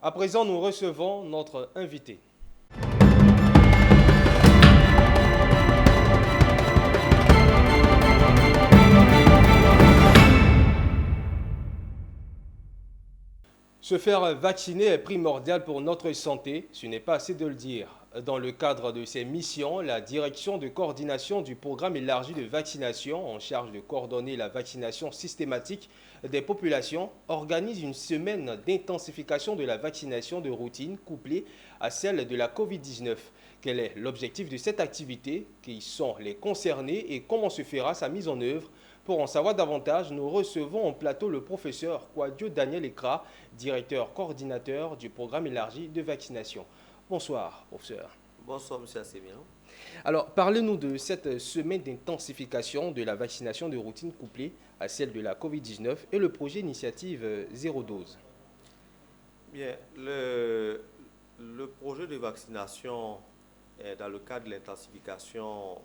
À présent, nous recevons notre invité. Se faire vacciner est primordial pour notre santé, ce n'est pas assez de le dire. Dans le cadre de ses missions, la direction de coordination du programme élargi de vaccination, en charge de coordonner la vaccination systématique des populations, organise une semaine d'intensification de la vaccination de routine couplée à celle de la Covid-19. Quel est l'objectif de cette activité? Qui sont les concernés et comment se fera sa mise en œuvre? Pour en savoir davantage, nous recevons en plateau le professeur Kouadio Daniel Ekra, directeur coordinateur du programme élargi de vaccination. Bonsoir, professeur. Bonsoir, monsieur Assémian. Alors, parlez-nous de cette semaine d'intensification de la vaccination de routine couplée à celle de la Covid-19 et le projet initiative Zéro Dose. Bien, le projet de vaccination est dans le cadre de l'intensification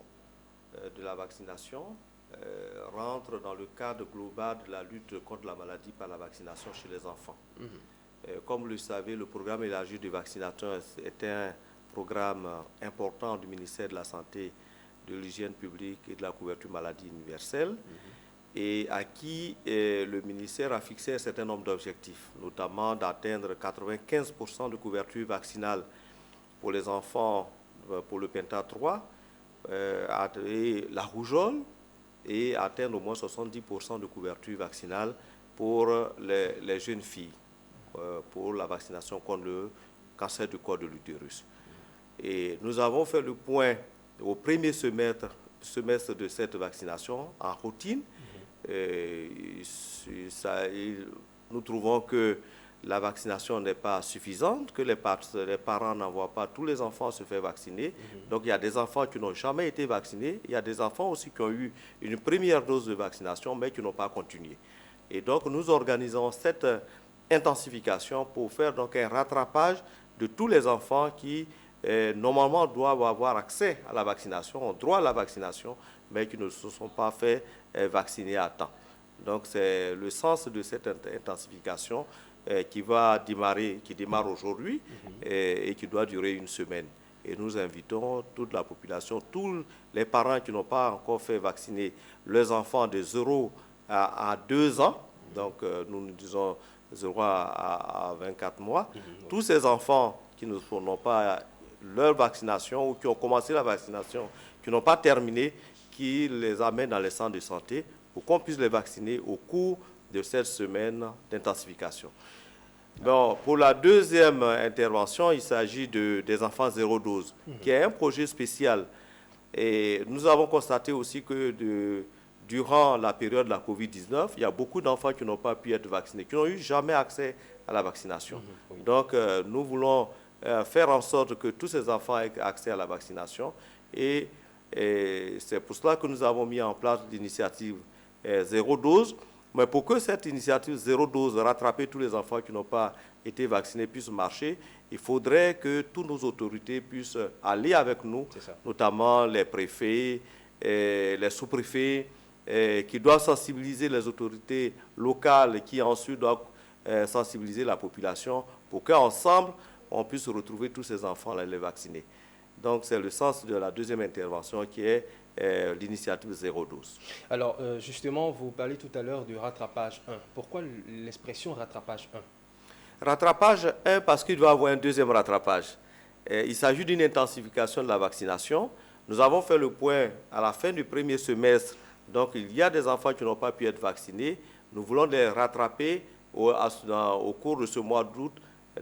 de la vaccination rentre dans le cadre global de la lutte contre la maladie par la vaccination chez les enfants. Comme vous le savez, le programme élargi de vaccination est un programme important du ministère de la Santé, de l'hygiène publique et de la couverture maladie universelle, et à qui le ministère a fixé un certain nombre d'objectifs, notamment d'atteindre 95% de couverture vaccinale pour les enfants pour le Penta 3, et la rougeole, et atteindre au moins 70% de couverture vaccinale pour les jeunes filles, pour la vaccination contre le cancer du col de l'utérus. Et nous avons fait le point au premier semestre de cette vaccination en routine. Nous trouvons que la vaccination n'est pas suffisante, que les parents n'envoient pas tous les enfants se faire vacciner. Donc il y a des enfants qui n'ont jamais été vaccinés. Il y a des enfants aussi qui ont eu une première dose de vaccination, mais qui n'ont pas continué. Et donc nous organisons cette intensification pour faire donc un rattrapage de tous les enfants qui normalement doivent avoir accès à la vaccination, ont droit à la vaccination, mais qui ne se sont pas fait vacciner à temps. Donc c'est le sens de cette intensification qui démarre aujourd'hui et qui doit durer une semaine. Et nous invitons toute la population, tous les parents qui n'ont pas encore fait vacciner leurs enfants de 0 à 2 ans, donc nous disons 0 à 24 mois, tous ces enfants qui n'ont pas leur vaccination ou qui ont commencé la vaccination, qui n'ont pas terminé, qui les amènent dans les centres de santé pour qu'on puisse les vacciner au cours de cette semaine d'intensification. Bon, pour la deuxième intervention, il s'agit des enfants zéro dose, qui est un projet spécial. Et nous avons constaté aussi que durant la période de la Covid-19, il y a beaucoup d'enfants qui n'ont pas pu être vaccinés, qui n'ont eu jamais accès à la vaccination. Donc, nous voulons faire en sorte que tous ces enfants aient accès à la vaccination. Et c'est pour cela que nous avons mis en place l'initiative Zéro Dose. Mais pour que cette initiative Zéro Dose, rattraper tous les enfants qui n'ont pas été vaccinés, puisse marcher, il faudrait que toutes nos autorités puissent aller avec nous, notamment les préfets, les sous-préfets, qui doivent sensibiliser les autorités locales, qui ensuite doivent sensibiliser la population pour qu'ensemble, on puisse retrouver tous ces enfants-là et les vacciner. Donc, c'est le sens de la deuxième intervention qui est l'initiative Zéro Dose. Alors, justement, vous parlez tout à l'heure du rattrapage 1. Pourquoi l'expression rattrapage 1? Rattrapage 1 parce qu'il doit y avoir un deuxième rattrapage. Il s'agit d'une intensification de la vaccination. Nous avons fait le point à la fin du premier semestre. Donc, il y a des enfants qui n'ont pas pu être vaccinés. Nous voulons les rattraper au cours de ce mois d'août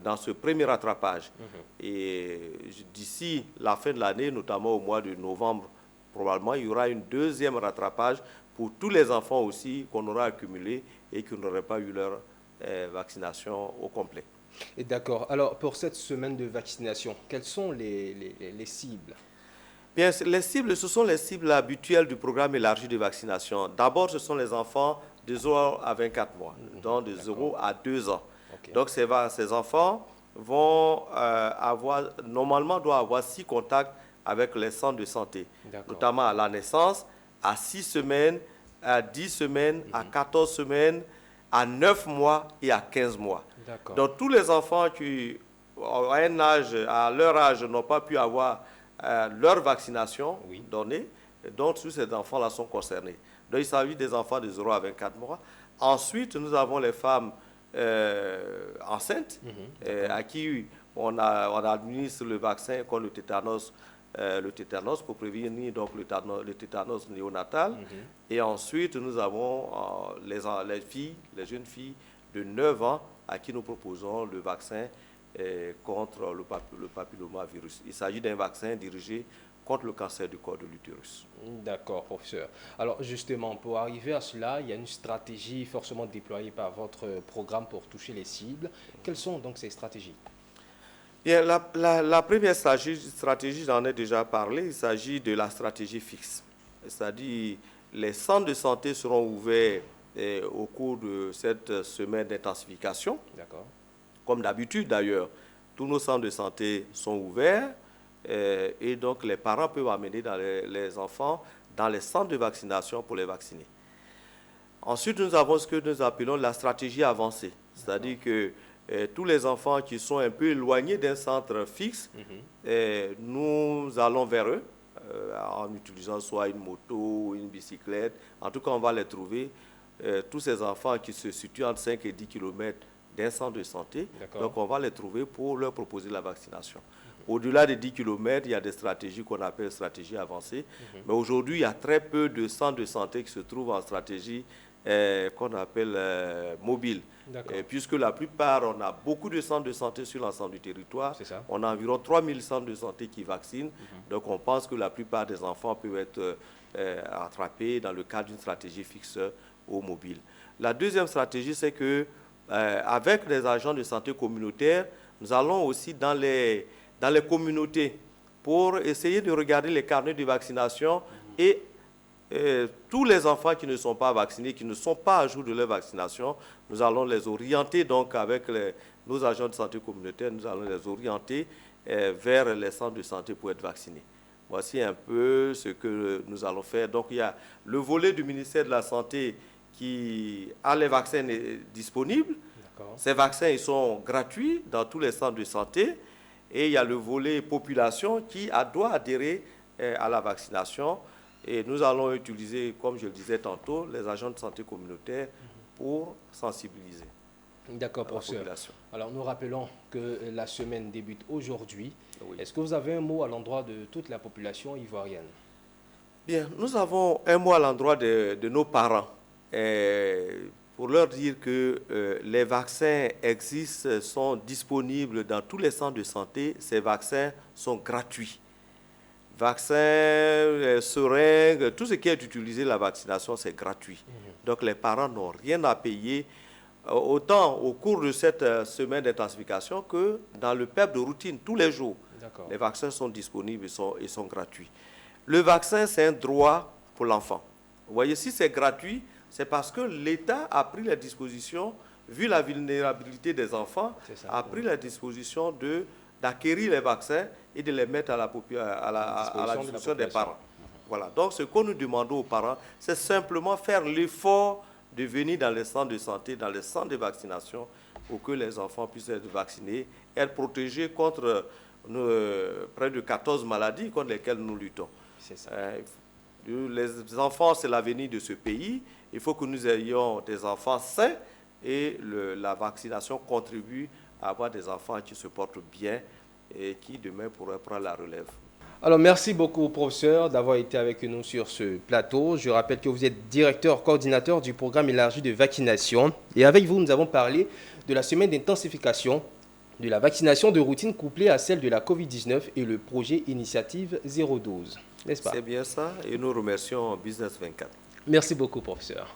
dans ce premier rattrapage. Et d'ici la fin de l'année, notamment au mois de novembre, probablement, il y aura un deuxième rattrapage pour tous les enfants aussi qu'on aura accumulés et qui n'auraient pas eu leur vaccination au complet. D'accord. Alors, pour cette semaine de vaccination, quelles sont les cibles? Bien, les cibles, ce sont les cibles habituelles du programme élargi de vaccination. D'abord, ce sont les enfants de 0 à 24 mois, donc de 0 à 2 ans. Donc, ces enfants vont doivent avoir 6 contacts avec les centres de santé, notamment à la naissance, à 6 semaines, à 10 semaines, à 14 semaines, à 9 mois et à 15 mois. Donc tous les enfants qui, à leur âge, n'ont pas pu avoir leur vaccination donnée, donc tous ces enfants-là sont concernés. Donc il s'agit des enfants de 0 à 24 mois. Ensuite, nous avons les femmes enceintes à qui on administre le vaccin contre le tétanos pour prévenir donc le tétanos néonatal. Et ensuite, nous avons les jeunes filles de 9 ans à qui nous proposons le vaccin contre le papillomavirus. Il s'agit d'un vaccin dirigé contre le cancer du col de l'utérus. D'accord, professeur. Alors justement, pour arriver à cela, il y a une stratégie forcément déployée par votre programme pour toucher les cibles. Quelles sont donc ces stratégies? Bien, la première stratégie, j'en ai déjà parlé, il s'agit de la stratégie fixe. C'est-à-dire, les centres de santé seront ouverts au cours de cette semaine d'intensification. D'accord. Comme d'habitude d'ailleurs, tous nos centres de santé sont ouverts et donc les parents peuvent amener les enfants dans les centres de vaccination pour les vacciner. Ensuite, nous avons ce que nous appelons la stratégie avancée. C'est-à-dire que tous les enfants qui sont un peu éloignés d'un centre fixe, nous allons vers eux en utilisant soit une moto ou une bicyclette. En tout cas, on va les trouver, tous ces enfants qui se situent entre 5 et 10 km d'un centre de santé. Donc, on va les trouver pour leur proposer la vaccination. Au-delà des 10 km, il y a des stratégies qu'on appelle stratégie avancée. Mais aujourd'hui, il y a très peu de centres de santé qui se trouvent en stratégie qu'on appelle mobile. Puisque la plupart, on a beaucoup de centres de santé sur l'ensemble du territoire. On a environ 3000 centres de santé qui vaccinent. Donc on pense que la plupart des enfants peuvent être attrapés dans le cadre d'une stratégie fixe ou mobile. La deuxième stratégie, c'est que avec les agents de santé communautaires, nous allons aussi dans les communautés pour essayer de regarder les carnets de vaccination et tous les enfants qui ne sont pas vaccinés, qui ne sont pas à jour de leur vaccination, nous allons les orienter, donc avec nos agents de santé communautaire, nous allons les orienter vers les centres de santé pour être vaccinés. Voici un peu ce que nous allons faire. Donc il y a le volet du ministère de la Santé qui a les vaccins disponibles. Ces vaccins ils sont gratuits dans tous les centres de santé. Et il y a le volet population qui doit adhérer à la vaccination. Et nous allons utiliser, comme je le disais tantôt, les agents de santé communautaire pour sensibiliser. D'accord, professeur. Alors, nous rappelons que la semaine débute aujourd'hui. Est-ce que vous avez un mot à l'endroit de toute la population ivoirienne? Bien, nous avons un mot à l'endroit de nos parents pour leur dire que les vaccins existent, sont disponibles dans tous les centres de santé. Ces vaccins sont gratuits. Vaccins, seringues, tout ce qui est utilisé, la vaccination, c'est gratuit. Donc les parents n'ont rien à payer, autant au cours de cette semaine d'intensification que dans le PEP de routine, tous les jours. Les vaccins sont disponibles et sont gratuits. Le vaccin, c'est un droit pour l'enfant. Vous voyez, si c'est gratuit, c'est parce que l'État a pris la disposition, vu la vulnérabilité des enfants, a pris la disposition d'acquérir les vaccins et de les mettre à la disposition des parents. Voilà. Donc, ce que nous demandons aux parents, c'est simplement faire l'effort de venir dans les centres de santé, dans les centres de vaccination, pour que les enfants puissent être vaccinés, être protégés contre près de 14 maladies contre lesquelles nous luttons. Les enfants, c'est l'avenir de ce pays. Il faut que nous ayons des enfants sains et la vaccination contribue à avoir des enfants qui se portent bien et qui demain pourraient prendre la relève. Alors merci beaucoup professeur d'avoir été avec nous sur ce plateau. Je rappelle que vous êtes directeur coordinateur du programme élargi de vaccination. Et avec vous, nous avons parlé de la semaine d'intensification de la vaccination de routine couplée à celle de la Covid-19 et le projet Initiative 012. N'est-ce pas? C'est bien ça et nous remercions Business 24. Merci beaucoup professeur.